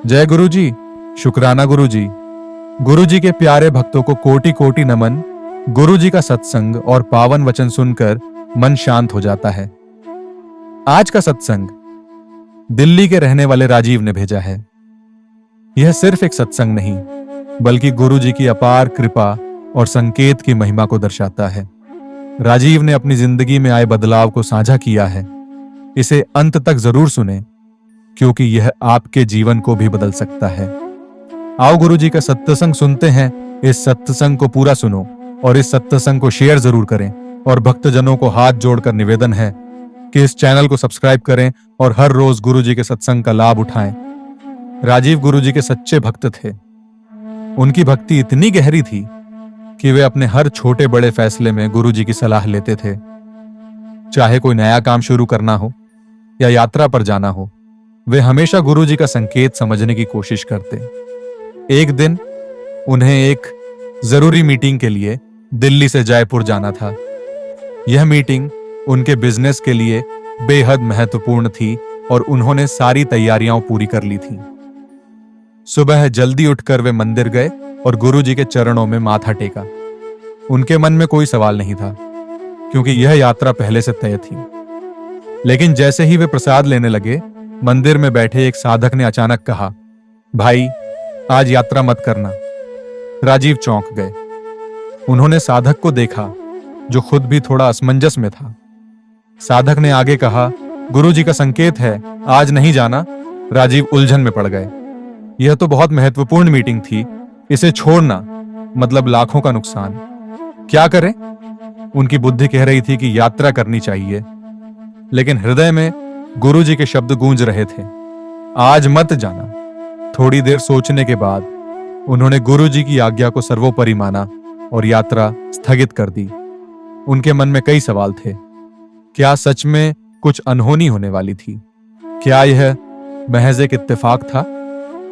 जय गुरु जी। शुक्राना गुरु जी। गुरु जी के प्यारे भक्तों को कोटि कोटि नमन। गुरु जी का सत्संग और पावन वचन सुनकर मन शांत हो जाता है। आज का सत्संग दिल्ली के रहने वाले राजीव ने भेजा है। यह सिर्फ एक सत्संग नहीं, बल्कि गुरु जी की अपार कृपा और संकेत की महिमा को दर्शाता है। राजीव ने अपनी जिंदगी में आए बदलाव को साझा किया है। इसे अंत तक जरूर सुने, क्योंकि यह आपके जीवन को भी बदल सकता है। आओ गुरु जी का सत्संग सुनते हैं। इस सत्संग को पूरा सुनो और इस सत्संग को शेयर जरूर करें। और भक्तजनों को हाथ जोड़कर निवेदन है कि इस चैनल को सब्सक्राइब करें और हर रोज गुरु जी के सत्संग का लाभ उठाएं। राजीव गुरु जी के सच्चे भक्त थे। उनकी भक्ति इतनी गहरी थी कि वे अपने हर छोटे बड़े फैसले में गुरु जी की सलाह लेते थे। चाहे कोई नया काम शुरू करना हो या यात्रा पर जाना हो, वे हमेशा गुरु जी का संकेत समझने की कोशिश करते। एक दिन उन्हें एक जरूरी मीटिंग के लिए दिल्ली से जयपुर जाना था। यह मीटिंग उनके बिजनेस के लिए बेहद महत्वपूर्ण थी और उन्होंने सारी तैयारियां पूरी कर ली थी। सुबह जल्दी उठकर वे मंदिर गए और गुरु जी के चरणों में माथा टेका। उनके मन में कोई सवाल नहीं था, क्योंकि यह यात्रा पहले से तय थी। लेकिन जैसे ही वे प्रसाद लेने लगे, मंदिर में बैठे एक साधक ने अचानक कहा, भाई, आज यात्रा मत करना। राजीव चौंक गए। उन्होंने साधक को देखा, जो खुद भी थोड़ा असमंजस में था। साधक ने आगे कहा, गुरु जी का संकेत है, आज नहीं जाना। राजीव उलझन में पड़ गए। यह तो बहुत महत्वपूर्ण मीटिंग थी, इसे छोड़ना मतलब लाखों का नुकसान। क्या करें? उनकी बुद्धि कह रही थी कि यात्रा करनी चाहिए, लेकिन हृदय में गुरु जी के शब्द गूंज रहे थे, आज मत जाना। थोड़ी देर सोचने के बाद उन्होंने गुरु जी की आज्ञा को सर्वोपरि माना और यात्रा स्थगित कर दी। उनके मन में कई सवाल थे। क्या सच में कुछ अनहोनी होने वाली थी? क्या यह महज एक इत्तेफाक था?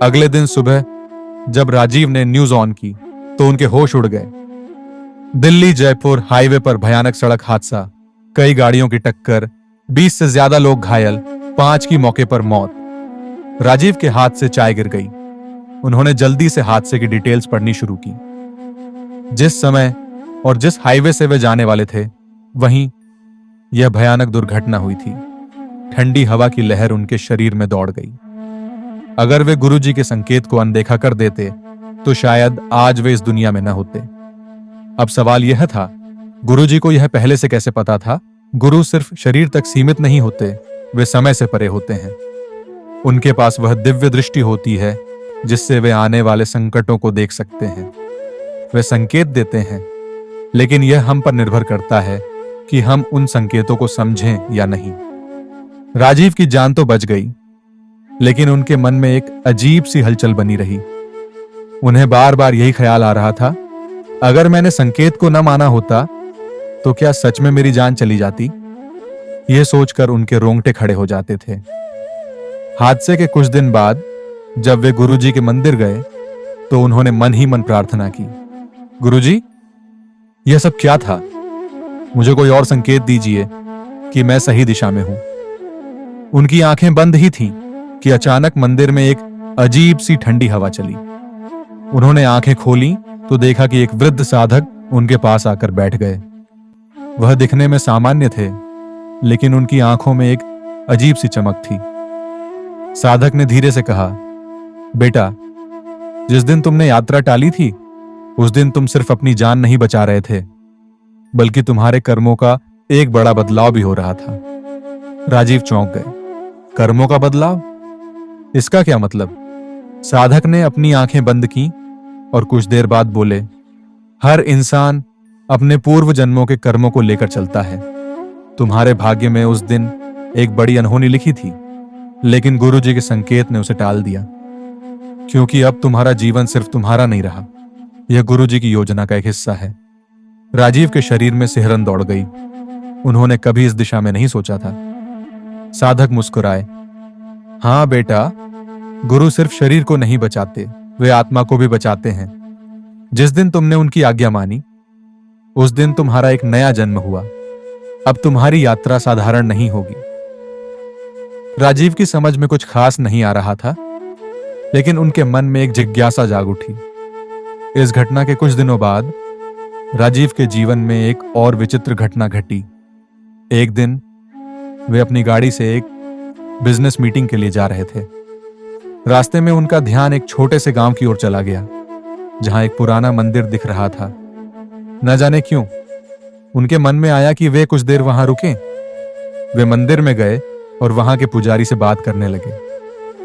अगले दिन सुबह जब राजीव ने न्यूज ऑन की तो उनके होश उड़ गए। दिल्ली जयपुर हाईवे पर भयानक सड़क हादसा, कई गाड़ियों की टक्कर, 20 से ज्यादा लोग घायल, 5 की मौके पर मौत। राजीव के हाथ से चाय गिर गई। उन्होंने जल्दी से हादसे की डिटेल्स पढ़नी शुरू की। जिस समय और जिस हाईवे से वे जाने वाले थे, वहीं यह भयानक दुर्घटना हुई थी। ठंडी हवा की लहर उनके शरीर में दौड़ गई। अगर वे गुरु जी के संकेत को अनदेखा कर देते तो शायद आज वे इस दुनिया में न होते। अब सवाल यह था, गुरु जी को यह पहले से कैसे पता था? गुरु सिर्फ शरीर तक सीमित नहीं होते, वे समय से परे होते हैं। उनके पास वह दिव्य दृष्टि होती है जिससे वे आने वाले संकटों को देख सकते हैं। वे संकेत देते हैं, लेकिन यह हम पर निर्भर करता है कि हम उन संकेतों को समझें या नहीं। राजीव की जान तो बच गई, लेकिन उनके मन में एक अजीब सी हलचल बनी रही। उन्हें बार बार यही ख्याल आ रहा था, अगर मैंने संकेत को न माना होता तो क्या सच में मेरी जान चली जाती? यह सोचकर उनके रोंगटे खड़े हो जाते थे। हादसे के कुछ दिन बाद जब वे गुरु जी के मंदिर गए तो उन्होंने मन ही मन प्रार्थना की, गुरु जी, यह सब क्या था? मुझे कोई और संकेत दीजिए कि मैं सही दिशा में हूं। उनकी आंखें बंद ही थीं कि अचानक मंदिर में एक अजीब सी ठंडी हवा चली। उन्होंने आंखें खोली तो देखा कि एक वृद्ध साधक उनके पास आकर बैठ गए। वह दिखने में सामान्य थे, लेकिन उनकी आंखों में एक अजीब सी चमक थी। साधक ने धीरे से कहा, बेटा, जिस दिन तुमने यात्रा टाली थी, उस दिन तुम सिर्फ अपनी जान नहीं बचा रहे थे, बल्कि तुम्हारे कर्मों का एक बड़ा बदलाव भी हो रहा था। राजीव चौंक गए। कर्मों का बदलाव? इसका क्या मतलब? साधक ने अपनी आंखें बंद की और कुछ देर बाद बोले, हर इंसान अपने पूर्व जन्मों के कर्मों को लेकर चलता है। तुम्हारे भाग्य में उस दिन एक बड़ी अनहोनी लिखी थी, लेकिन गुरु जी के संकेत ने उसे टाल दिया, क्योंकि अब तुम्हारा जीवन सिर्फ तुम्हारा नहीं रहा, यह गुरु जी की योजना का एक हिस्सा है। राजीव के शरीर में सिहरन दौड़ गई। उन्होंने कभी इस दिशा में नहीं सोचा था। साधक मुस्कुराए, हां बेटा, गुरु सिर्फ शरीर को नहीं बचाते, वे आत्मा को भी बचाते हैं। जिस दिन तुमने उनकी आज्ञा मानी, उस दिन तुम्हारा एक नया जन्म हुआ। अब तुम्हारी यात्रा साधारण नहीं होगी। राजीव की समझ में कुछ खास नहीं आ रहा था। लेकिन उनके मन में एक जिज्ञासा जाग उठी। इस घटना के कुछ दिनों बाद राजीव के जीवन में एक और विचित्र घटना घटी। एक दिन वे अपनी गाड़ी से एक बिजनेस मीटिंग के लिए जा रहे थे। रास्ते में उनका ध्यान एक छोटे से गांव की ओर चला गया, जहां एक पुराना मंदिर दिख रहा था। न जाने क्यों उनके मन में आया कि वे कुछ देर वहां रुकें। वे मंदिर में गए और वहां के पुजारी से बात करने लगे।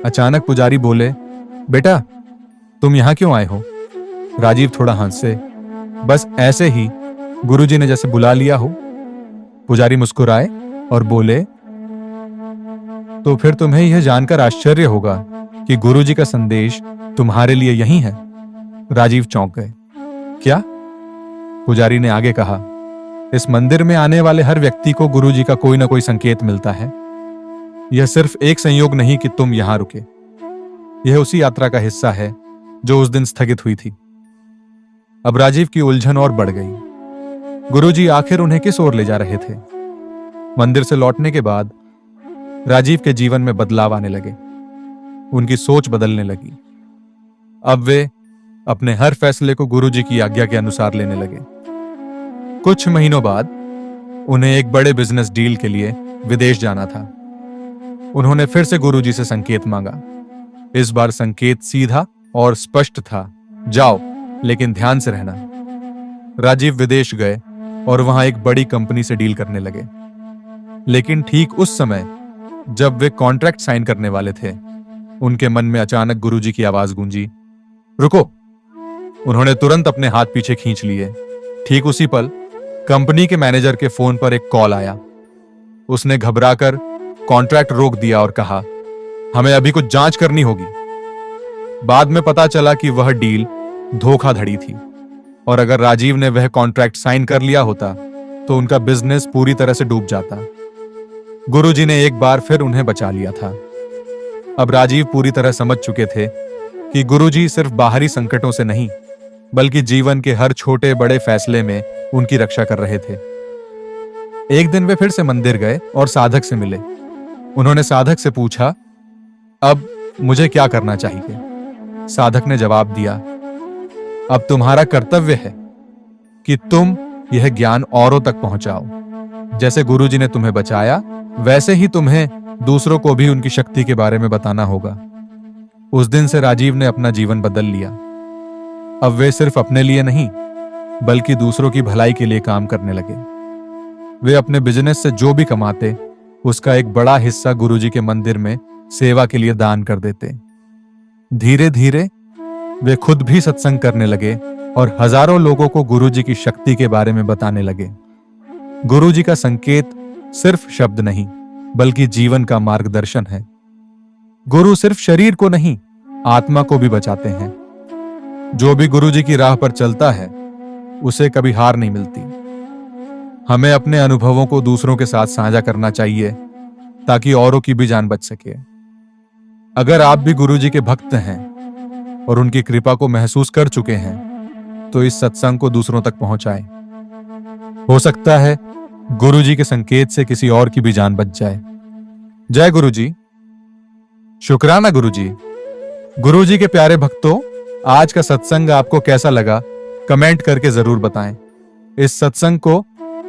अचानक पुजारी बोले, बेटा तुम यहां क्यों आए हो? राजीव थोड़ा हंसे, बस ऐसे ही, गुरुजी ने जैसे बुला लिया हो। पुजारी मुस्कुराए और बोले, तो फिर तुम्हें यह जानकर आश्चर्य होगा कि गुरुजी का संदेश तुम्हारे लिए यही है। राजीव चौंक गए। क्या? पुजारी ने आगे कहा, इस मंदिर में आने वाले हर व्यक्ति को गुरुजी का कोई ना कोई संकेत मिलता है। यह सिर्फ एक संयोग नहीं कि तुम यहां रुके। यह उसी यात्रा का हिस्सा है जो उस दिन स्थगित हुई थी। अब राजीव की उलझन और बढ़ गई। गुरुजी आखिर उन्हें किस ओर ले जा रहे थे? मंदिर से लौटने के बाद राजीव के जीवन में बदलाव आने लगे। उनकी सोच बदलने लगी। अब वे अपने हर फैसले को गुरुजी की आज्ञा के अनुसार लेने लगे। कुछ महीनों बाद उन्हें एक बड़े बिजनेस डील के लिए विदेश जाना था। उन्होंने फिर से गुरुजी से संकेत मांगा। इस बार संकेत सीधा और स्पष्ट था, जाओ लेकिन ध्यान से रहना। राजीव विदेश गए और वहां एक बड़ी कंपनी से डील करने लगे। लेकिन ठीक उस समय जब वे कॉन्ट्रैक्ट साइन करने वाले थे, उनके मन में अचानक गुरुजी की आवाज गूंजी, रुको। उन्होंने तुरंत अपने हाथ पीछे खींच लिए। ठीक उसी पल कंपनी के मैनेजर के फोन पर एक कॉल आया। उसने घबराकर कॉन्ट्रैक्ट रोक दिया और कहा, हमें अभी कुछ जांच करनी होगी। बाद में पता चला कि वह डील धोखाधड़ी थी और अगर राजीव ने वह कॉन्ट्रैक्ट साइन कर लिया होता तो उनका बिजनेस पूरी तरह से डूब जाता। गुरुजी ने एक बार फिर उन्हें बचा लिया था। अब राजीव पूरी तरह समझ चुके थे कि गुरुजी सिर्फ बाहरी संकटों से नहीं, बल्कि जीवन के हर छोटे बड़े फैसले में उनकी रक्षा कर रहे थे। एक दिन वे फिर से मंदिर गए और साधक से मिले। उन्होंने साधक से पूछा, अब मुझे क्या करना चाहिए? साधक ने जवाब दिया, अब तुम्हारा कर्तव्य है कि तुम यह ज्ञान औरों तक पहुंचाओ। जैसे गुरुजी ने तुम्हें बचाया, वैसे ही तुम्हें दूसरों को भी उनकी शक्ति के बारे में बताना होगा। उस दिन से राजीव ने अपना जीवन बदल लिया। अब वे सिर्फ अपने लिए नहीं, बल्कि दूसरों की भलाई के लिए काम करने लगे। वे अपने बिजनेस से जो भी कमाते, उसका एक बड़ा हिस्सा गुरुजी के मंदिर में सेवा के लिए दान कर देते। धीरे धीरे वे खुद भी सत्संग करने लगे और हजारों लोगों को गुरुजी की शक्ति के बारे में बताने लगे। गुरुजी का संकेत सिर्फ शब्द नहीं, बल्कि जीवन का मार्गदर्शन है। गुरु सिर्फ शरीर को नहीं, आत्मा को भी बचाते हैं। जो भी गुरुजी की राह पर चलता है, उसे कभी हार नहीं मिलती। हमें अपने अनुभवों को दूसरों के साथ साझा करना चाहिए ताकि औरों की भी जान बच सके। अगर आप भी गुरुजी के भक्त हैं और उनकी कृपा को महसूस कर चुके हैं, तो इस सत्संग को दूसरों तक पहुंचाएं। हो सकता है गुरुजी के संकेत से किसी और की भी जान बच जाए। जय गुरुजी। शुक्राना गुरुजी। गुरुजी के प्यारे भक्तों, आज का सत्संग आपको कैसा लगा कमेंट करके जरूर बताएं। इस सत्संग को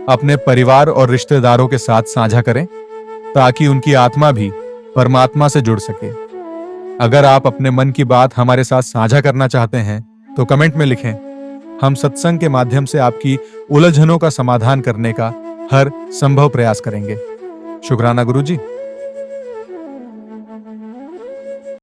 अपने परिवार और रिश्तेदारों के साथ साझा करें ताकि उनकी आत्मा भी परमात्मा से जुड़ सके। अगर आप अपने मन की बात हमारे साथ साझा करना चाहते हैं तो कमेंट में लिखें। हम सत्संग के माध्यम से आपकी उलझनों का समाधान करने का हर संभव प्रयास करेंगे। शुक्राना गुरुजी।